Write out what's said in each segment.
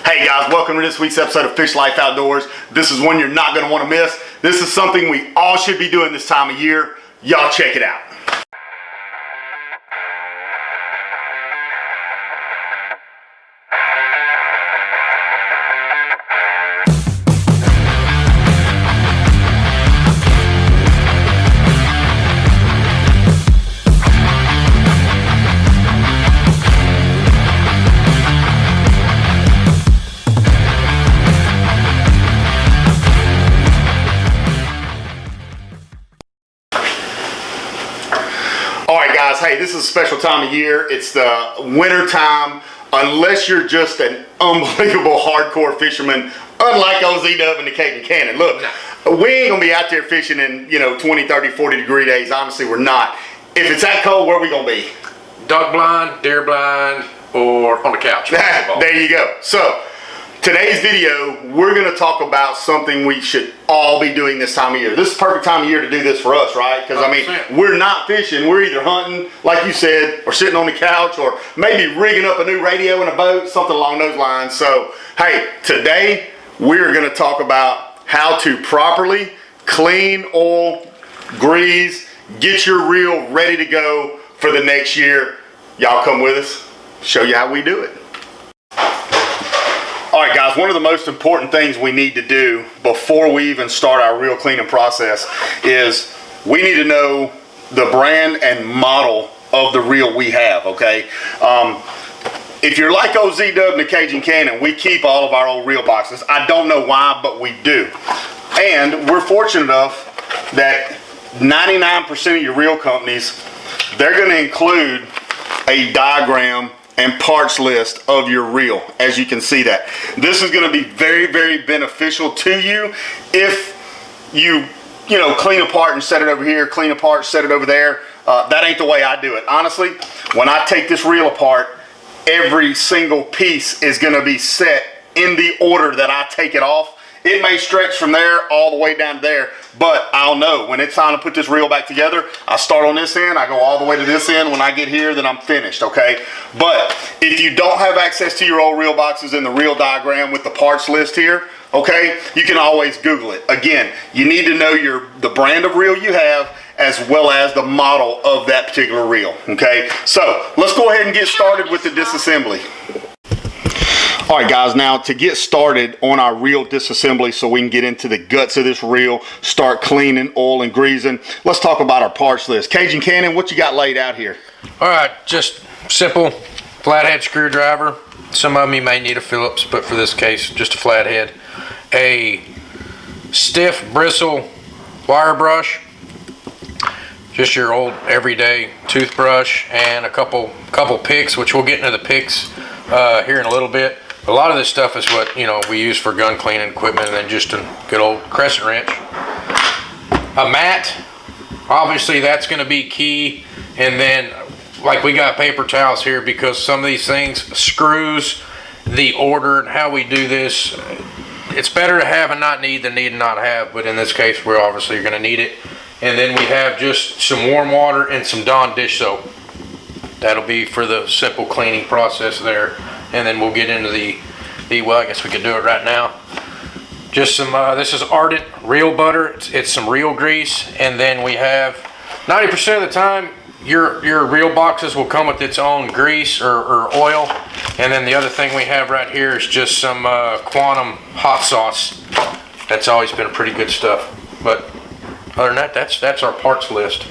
Hey guys, welcome to this week's episode of Fish Lyfe Outdoors. This is one you're not going to want to miss. This is something we all should be doing this time of year. Y'all check it out. Hey, this is a special time of year. It's the winter time. Unless you're just an unbelievable hardcore fisherman, unlike OZ-Dub and the Cajun Cannon. Look, we ain't gonna be out there fishing in 20, 30, 40 degree days. Honestly, we're not. If it's that cold, where are we gonna be? Duck blind, deer blind, or on the couch. There you go. So today's video, we're going to talk about something we should all be doing this time of year. This is the perfect time of year to do this for us, right? Because, I mean, we're not fishing. We're either hunting, like you said, or sitting on the couch, or maybe rigging up a new radio in a boat, something along those lines. So, hey, today we're going to talk about how to properly clean, oil, grease, get your reel ready to go for the next year. Y'all come with us, show you how we do it. Alright guys, one of the most important things we need to do before we even start our reel cleaning process is we need to know the brand and model of the reel we have, okay? If you're like OZ-Dub and the Cajun Cannon, we keep all of our old reel boxes. I don't know why, but we do. And we're fortunate enough that 99% of your reel companies, they're going to include a diagram and parts list of your reel, as you can see that. This is gonna be very, very beneficial to you if you clean a part and set it over here, clean a part, set it over there. That ain't the way I do it. Honestly, when I take this reel apart, every single piece is gonna be set in the order that I take it off. It may stretch from there all the way down to there, but I'll know when it's time to put this reel back together. I start on this end, I go all the way to this end. When I get here, then I'm finished, okay? But if you don't have access to your old reel boxes and the reel diagram with the parts list here, okay, you can always Google it. Again, you need to know the brand of reel you have as well as the model of that particular reel, okay? So let's go ahead and get started with the disassembly. All right guys, now to get started on our reel disassembly so we can get into the guts of this reel, start cleaning, oil and greasing, let's talk about our parts list. Cajun Cannon, what you got laid out here? All right, just simple flathead screwdriver. Some of them you may need a Phillips, but for this case, just a flathead. A stiff bristle wire brush, just your old everyday toothbrush, and a couple picks, which we'll get into the picks here in a little bit. A lot of this stuff is what we use for gun cleaning equipment, and then just a good old crescent wrench. A mat, obviously that's going to be key, and then like we got paper towels here because some of these things, screws, the order and how we do this, it's better to have and not need than need and not have, but in this case we're obviously going to need it. And then we have just some warm water and some Dawn dish soap. That'll be for the simple cleaning process there. And then we'll get into the well, I guess we could do it right now. Just some, this is Ardent reel butter. It's some reel grease. And then we have, 90% of the time, your reel boxes will come with its own grease or oil. And then the other thing we have right here is just some Quantum hot sauce. That's always been pretty good stuff. But other than that, that's our parts list.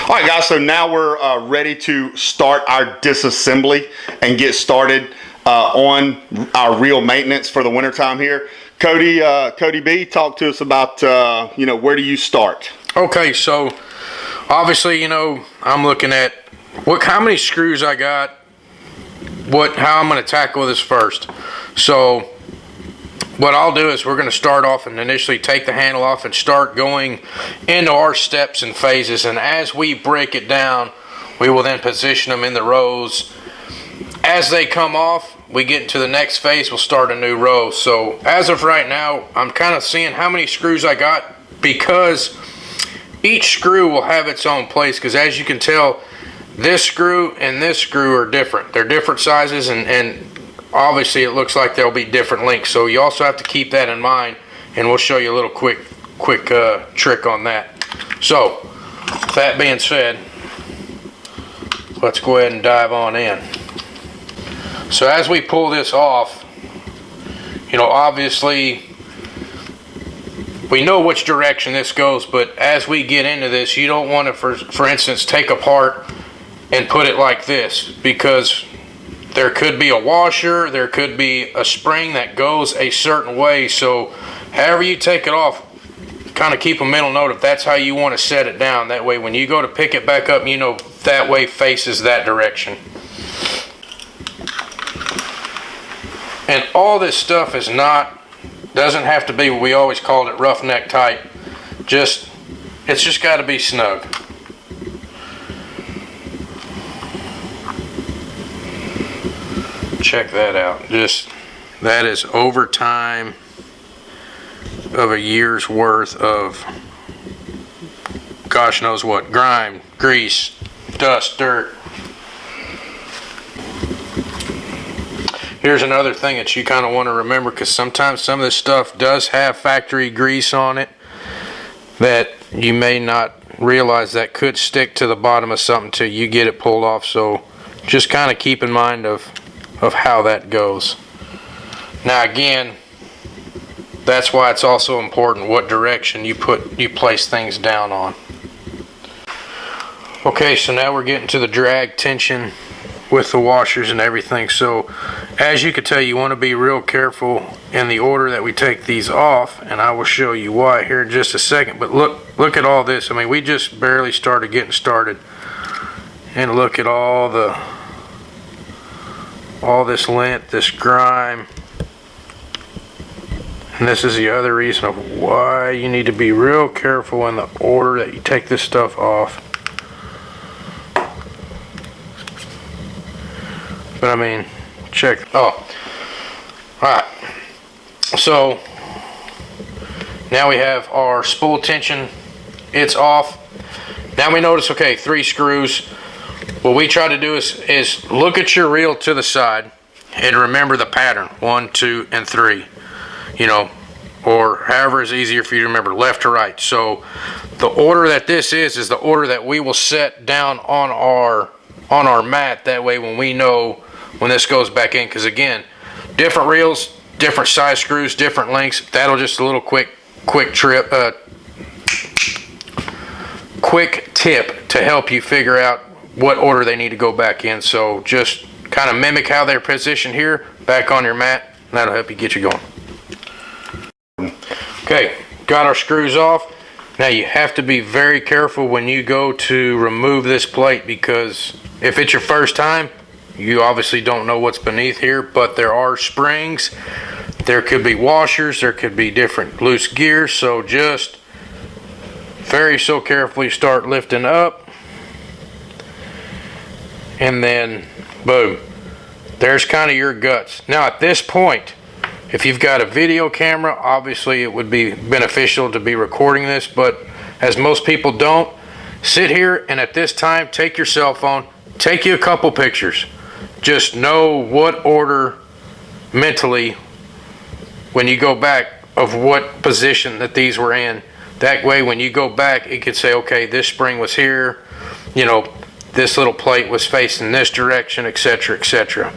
All right guys, so now we're ready to start our disassembly and get started on our reel maintenance for the winter time here. Cody B, talk to us about where do you start? Okay, so obviously I'm looking at how many screws I got, how I'm going to tackle this first. So what I'll do is we're going to start off and initially take the handle off and start going into our steps and phases, and as we break it down we will then position them in the rows. As they come off, we get into the next phase, we'll start a new row. So as of right now, I'm kind of seeing how many screws I got, because each screw will have its own place, because as you can tell, this screw and this screw are different. They're different sizes, and obviously it looks like there'll be different links. So you also have to keep that in mind, and we'll show you a little quick trick on that. So, that being said, let's go ahead and dive on in. So as we pull this off, you know, obviously we know which direction this goes, but as we get into this, you don't want to, for instance, take apart and put it like this, because there could be a washer, there could be a spring that goes a certain way. So however you take it off, kind of keep a mental note if that's how you want to set it down. That way when you go to pick it back up, you know that way faces that direction. And all this stuff is doesn't have to be what we always called it, roughneck tight. It's just got to be snug. Check that out. That is overtime of a year's worth of gosh knows what, grime, grease, dust, dirt. Here's another thing that you kind of want to remember, because sometimes some of this stuff does have factory grease on it that you may not realize that could stick to the bottom of something till you get it pulled off. So just kind of keep in mind of how that goes. Now again, that's why it's also important what direction you place things down on. Okay, so now we're getting to the drag tension with the washers and everything. So as you can tell, you want to be real careful in the order that we take these off, and I will show you why here in just a second. But look at all this. I mean, we just barely started getting started, and look at all this lint, this grime. And this is the other reason of why you need to be real careful in the order that you take this stuff off. But I mean, check. Oh, alright. So now we have our spool tension. It's off. Now we notice, okay, 3 screws. What we try to do is look at your reel to the side and remember the pattern, 1, 2, and 3. You know, or however is easier for you to remember, left to right. So the order that this is the order that we will set down on our mat. That way when we know when this goes back in, because again, different reels, different size screws, different lengths. That'll just a little quick tip to help you figure out what order they need to go back in. So just kind of mimic how they're positioned here back on your mat, and that'll help you get you going. Okay, got our screws off. Now you have to be very careful when you go to remove this plate, because if it's your first time, you obviously don't know what's beneath here, but there are springs, there could be washers, there could be different loose gears. So just very so carefully start lifting up, and then boom, there's kind of your guts. Now at this point, if you've got a video camera, obviously it would be beneficial to be recording this, but as most people don't, sit here and at this time take your cell phone, take you a couple pictures. Just know what order mentally when you go back of what position that these were in. That way when you go back, it could say, okay, this spring was here, you know, this little plate was facing this direction, etc., etc.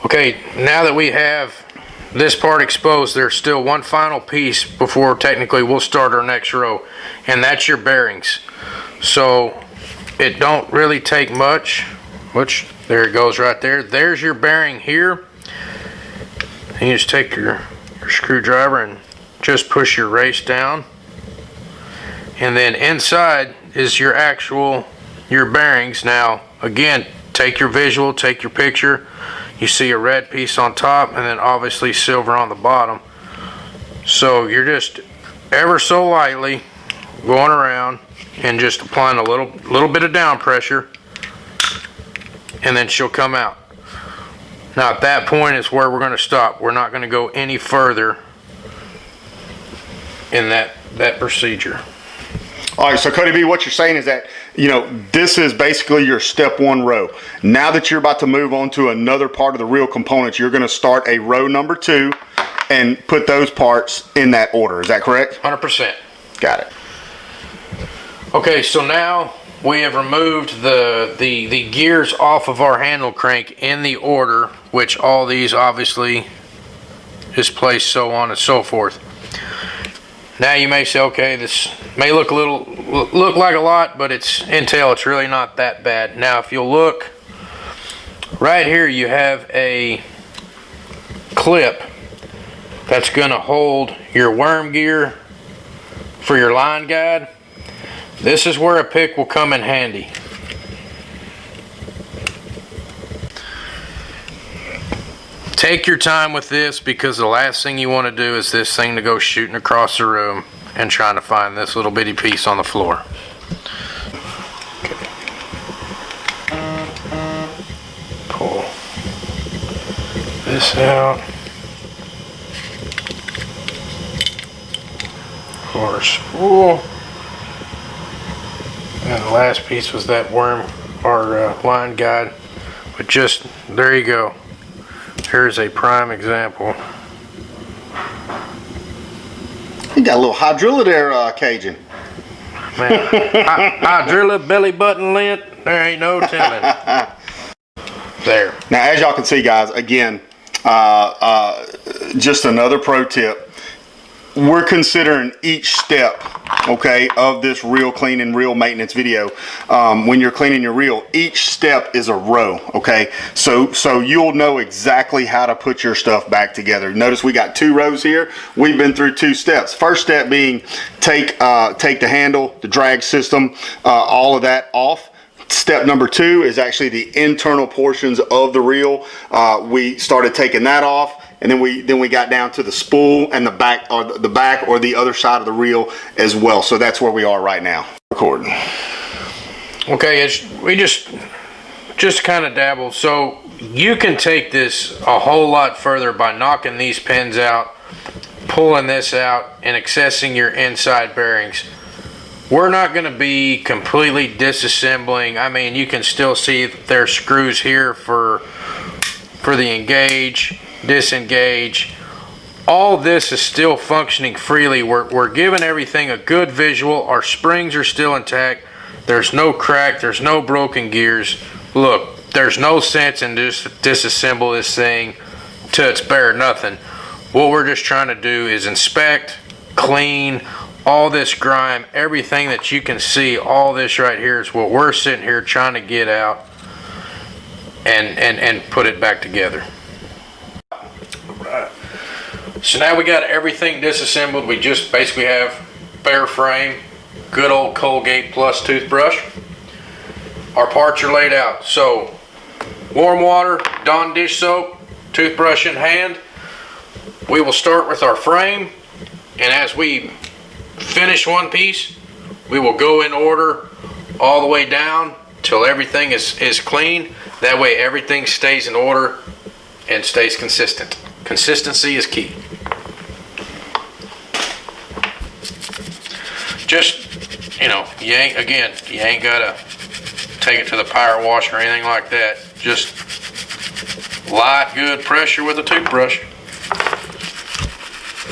Okay, now that we have this part exposed, there's still one final piece before technically we'll start our next row, and that's your bearings. So it don't really take much, which there it goes right there. There's your bearing here. And you just take your screwdriver and just push your race down, and then inside is your bearings. Now again, take your visual, take your picture. You see a red piece on top and then obviously silver on the bottom. So you're just ever so lightly going around and just applying a little bit of down pressure, and then she'll come out. Now at that point is where we're going to stop. We're not going to go any further in that procedure. All right, so Cody B, what you're saying is that you know, this is basically your step one row. Now that you're about to move on to another part of the reel components, you're going to start a row number 2 and put those parts in that order. Is that correct? 100%. Got it. Okay, so now we have removed the gears off of our handle crank in the order, which all these obviously is placed, so on and so forth. Now you may say, okay, this may look like a lot, but it's intel, it's really not that bad. Now if you'll look right here, you have a clip that's going to hold your worm gear for your line guide. This is where a pick will come in handy. Take your time with this, because the last thing you want to do is this thing to go shooting across the room and trying to find this little bitty piece on the floor. Okay. Pull this out. Of course. Ooh. And the last piece was that worm, or line guide. But just, there you go. Here's a prime example. You got a little hydrilla there, Cajun. Man, hydrilla, belly button lint, there ain't no telling. There. Now, as y'all can see, guys, again, just another pro tip. We're considering each step, okay, of this reel clean and reel maintenance video. When you're cleaning your reel, each step is a row, okay? So you'll know exactly how to put your stuff back together. Notice we got 2 rows here. We've been through 2 steps. First step being take the handle, the drag system, all of that off. Step number 2 is actually the internal portions of the reel. We started taking that off. And then we got down to the spool and the back or the other side of the reel as well. So that's where we are right now. Recording. Okay, we just kind of dabble. So you can take this a whole lot further by knocking these pins out, pulling this out, and accessing your inside bearings. We're not going to be completely disassembling. I mean, you can still see that there's screws here for the engage, disengage. All this is still functioning freely. We're giving everything a good visual. Our springs are still intact. There's no crack, there's no broken gears. Look, there's no sense in just disassemble this thing to its bare nothing. What we're just trying to do is inspect, clean all this grime, everything that you can see. All this right here is what we're sitting here trying to get out and put it back together. So now we got everything disassembled. We just basically have bare frame, good old Colgate Plus toothbrush. Our parts are laid out. So warm water, Dawn dish soap, toothbrush in hand. We will start with our frame, and as we finish one piece, we will go in order all the way down till everything is clean. That way everything stays in order and stays consistent. Consistency is key. Just, you know, you ain't gotta take it to the power wash or anything like that. Just light, good pressure with a toothbrush.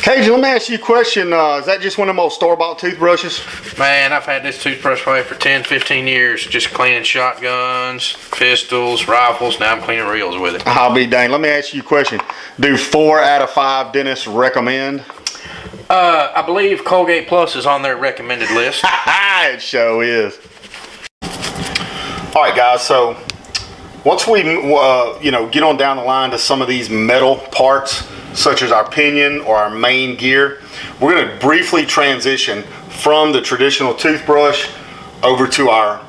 Cajun, let me ask you a question. Is that just one of them old store-bought toothbrushes? Man, I've had this toothbrush probably for 10, 15 years, just cleaning shotguns, pistols, rifles. Now I'm cleaning reels with it. I'll be dang. Let me ask you a question. Do 4 out of 5 dentists recommend? I believe Colgate Plus is on their recommended list. It sure is. All right, guys. So once we, get on down the line to some of these metal parts, such as our pinion or our main gear, we're going to briefly transition from the traditional toothbrush over to our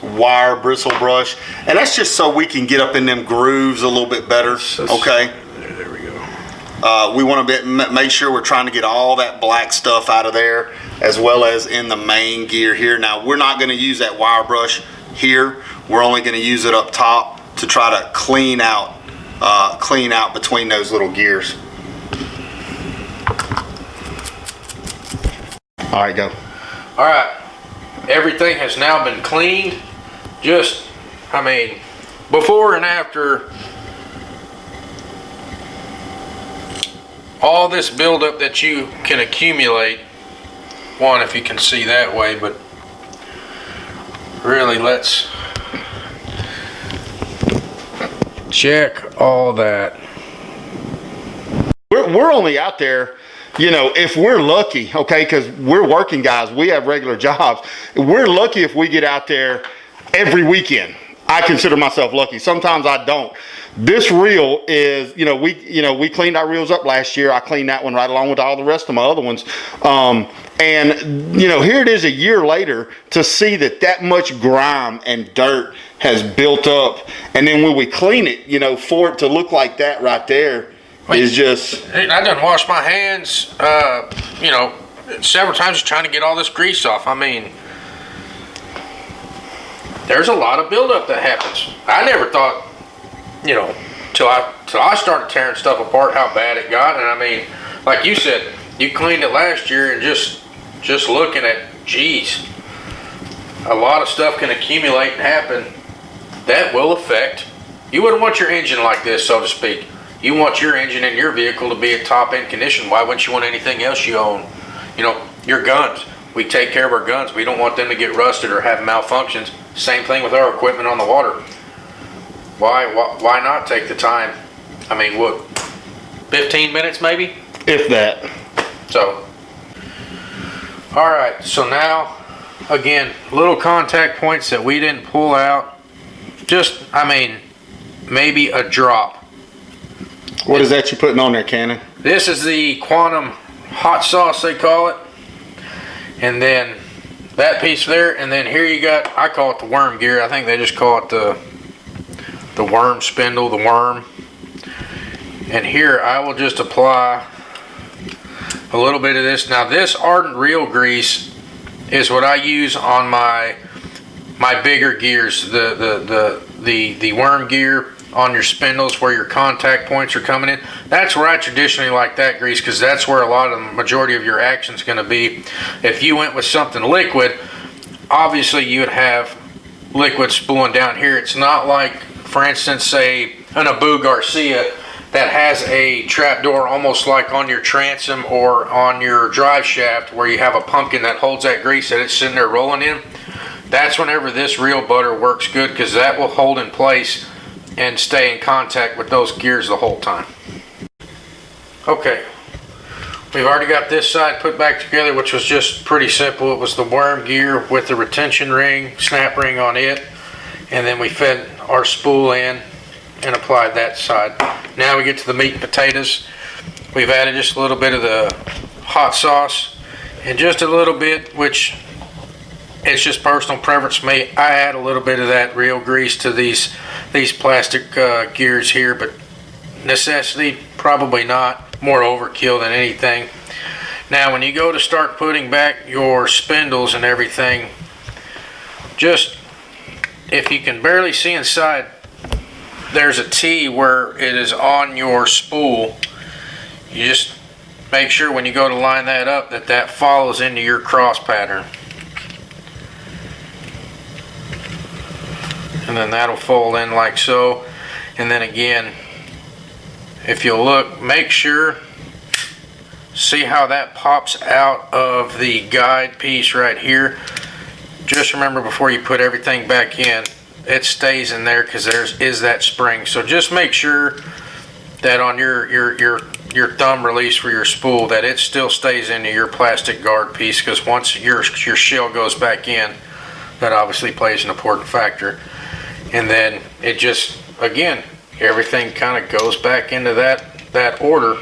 wire bristle brush, and that's just so we can get up in them grooves a little bit better. Okay. There we go. We want to make sure we're trying to get all that black stuff out of there, as well as in the main gear here. Now we're not going to use that wire brush here. We're only going to use it up top to try to clean out between those little gears. All right, go. All right. everything has now been cleaned. Just, I mean, before and after all this buildup that you can accumulate. One, if you can see that way, but really, let's check all that. We're only out there, you know, if we're lucky, okay, because we're working guys, we have regular jobs. We're lucky if we get out there every weekend. I consider myself lucky. Sometimes I don't. This reel is, we cleaned our reels up last year. I cleaned that one right along with all the rest of my other ones. And here it is a year later to see that much grime and dirt has built up. And then when we clean it, for it to look like that right there is just. I done washed my hands, several times trying to get all this grease off. I mean, there's a lot of buildup that happens. I never thought, till I started tearing stuff apart, how bad it got. And I mean, like you said, you cleaned it last year, and just looking at, geez, a lot of stuff can accumulate and happen that will affect. You wouldn't want your engine like this, so to speak. You want your engine in your vehicle to be at top end condition. Why wouldn't you want anything else you own? Your guns. We take care of our guns. We don't want them to get rusted or have malfunctions. Same thing with our equipment on the water. Why not take the time? I mean, what, 15 minutes maybe? If that. So, all right. So now, again, little contact points that we didn't pull out. Just, maybe a drop. What is that you're putting on there, Cannon? This is the Quantum hot sauce, they call it. And then that piece there, and then here you got, I call it the worm gear. I think they just call it the worm spindle, the worm. And here I will just apply a little bit of this. Now this Ardent Reel grease is what I use on my bigger gears, the worm gear on your spindles where your contact points are coming in. That's where I traditionally like that grease, because that's where a lot of the majority of your action is going to be. If you went with something liquid, obviously you would have liquid spooling down here. It's not like, for instance, say an Abu Garcia that has a trap door almost like on your transom or on your drive shaft, where you have a pumpkin that holds that grease that it's sitting there rolling in. That's whenever this reel butter works good, because that will hold in place and stay in contact with those gears the whole time. Okay, we've already got this side put back together, which was just pretty simple. It was the worm gear with the retention ring, snap ring on it, and then we fed our spool in and applied that side. Now we get to the meat and potatoes. We've added just a little bit of the hot sauce, and just a little bit, which it's just personal preference for me. I add a little bit of that real grease to these plastic gears here, but necessity, probably not. More overkill than anything. Now when you go to start putting back your spindles and everything, just, if you can barely see inside, there's a T where it is on your spool. You just make sure when you go to line that up that follows into your cross pattern. And then that'll fold in like so. And then again, if you look, make sure, see how that pops out of the guide piece right here. Just remember, before you put everything back in, it stays in there because there is that spring. So just make sure that on your thumb release for your spool, that it still stays into your plastic guard piece, because once your shell goes back in, that obviously plays an important factor. And then it just, again, everything kind of goes back into that order.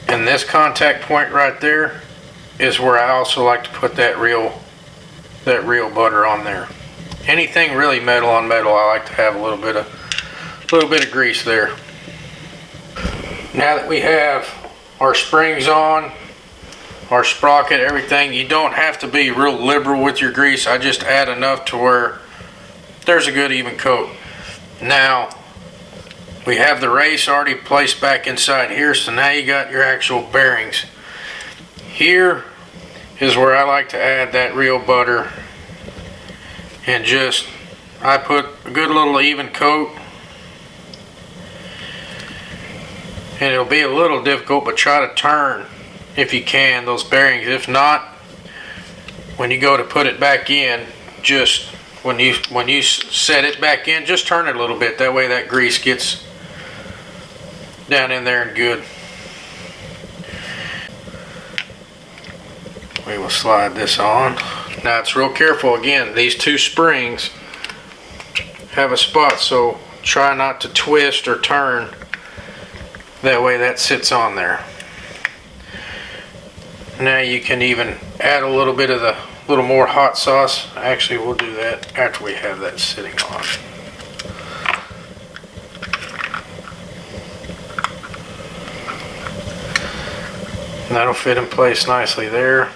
And this contact point right there is where I also like to put that real butter on there. Anything really metal on metal, I like to have a little bit of grease there. Now that we have our springs on our sprocket, everything. You don't have to be real liberal with your grease. I just add enough to where there's a good even coat. Now, we have the race already placed back inside here, so now you got your actual bearings. Here is where I like to add that real butter, and just, I put a good little even coat. And it'll be a little difficult, but try to turn, if you can, those bearings. If not, when you go to put it back in, just when you set it back in, just turn it a little bit. That way that grease gets down in there and good. We will slide this on. Now it's real careful. Again, these two springs have a spot, so try not to twist or turn. That way that sits on there. Now you can even add a little bit of the little more hot sauce. Actually, we'll do that after we have that sitting on. And that'll fit in place nicely there.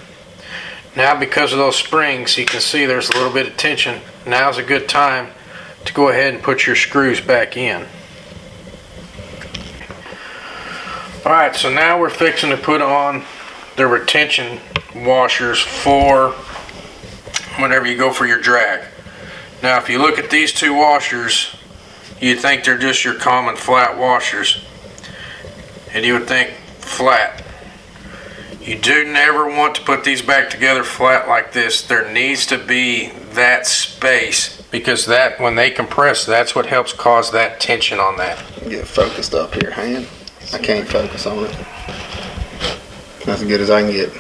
Now, because of those springs, you can see there's a little bit of tension. Now's a good time to go ahead and put your screws back in. Alright, so now we're fixing to put on the retention washers for whenever you go for your drag. Now, if you look at these two washers, you'd think they're just your common flat washers. And you would think flat. You do never want to put these back together flat like this. There needs to be that space, because that, when they compress, that's what helps cause that tension on that. Get focused up here, hand. I can't focus on it. That's as good as I can get.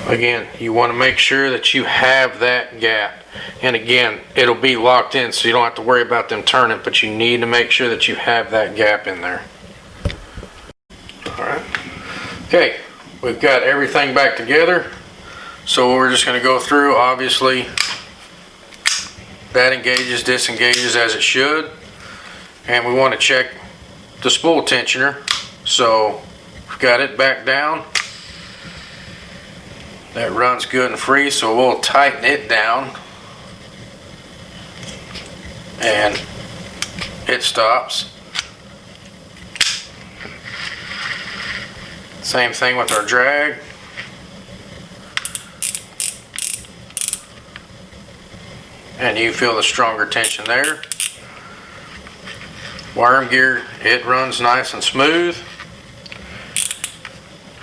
Again, you want to make sure that you have that gap. And again, it'll be locked in, so you don't have to worry about them turning, but you need to make sure that you have that gap in there. Alright. Okay, we've got everything back together. So we're just going to go through, obviously, that engages, disengages as it should. And we want to check the spool tensioner. So we've got it back down. That runs good and free, so we'll tighten it down. And it stops. Same thing with our drag. And you feel the stronger tension there. Worm gear, it runs nice and smooth.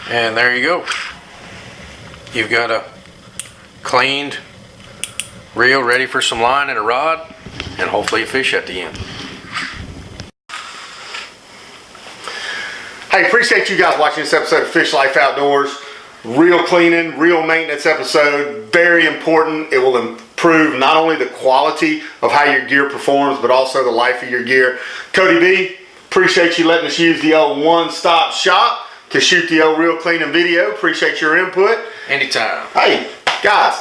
And there you go. You've got a cleaned reel ready for some line and a rod, and hopefully a fish at the end. Hey, appreciate you guys watching this episode of Fish Lyfe Outdoors. Real cleaning, real maintenance episode. Very important. It will improve not only the quality of how your gear performs, but also the life of your gear. Cody B, appreciate you letting us use the old one-stop shop to shoot the old real cleaning video. Appreciate your input. Anytime. Hey, guys,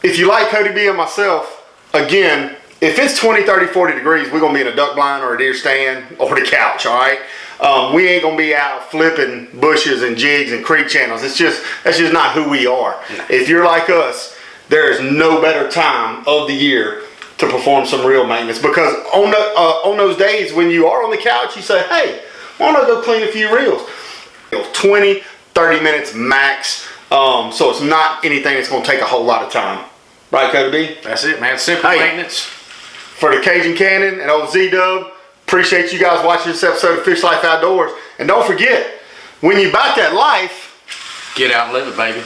if you like Cody B and myself, again, if it's 20, 30, 40 degrees, we're going to be in a duck blind or a deer stand or the couch, all right? We ain't going to be out flipping bushes and jigs and creek channels. That's just not who we are. No. If you're like us, there is no better time of the year to perform some real maintenance, because on those days when you are on the couch, you say, hey, why don't I go clean a few reels? 20, 30 minutes max. So it's not anything that's going to take a whole lot of time. Right, Cody B? That's it, man. Simple maintenance. For the Cajun Cannon and old Z-Dub, appreciate you guys watching this episode of Fish Lyfe Outdoors. And don't forget, when you bite that life, get out and live it, baby.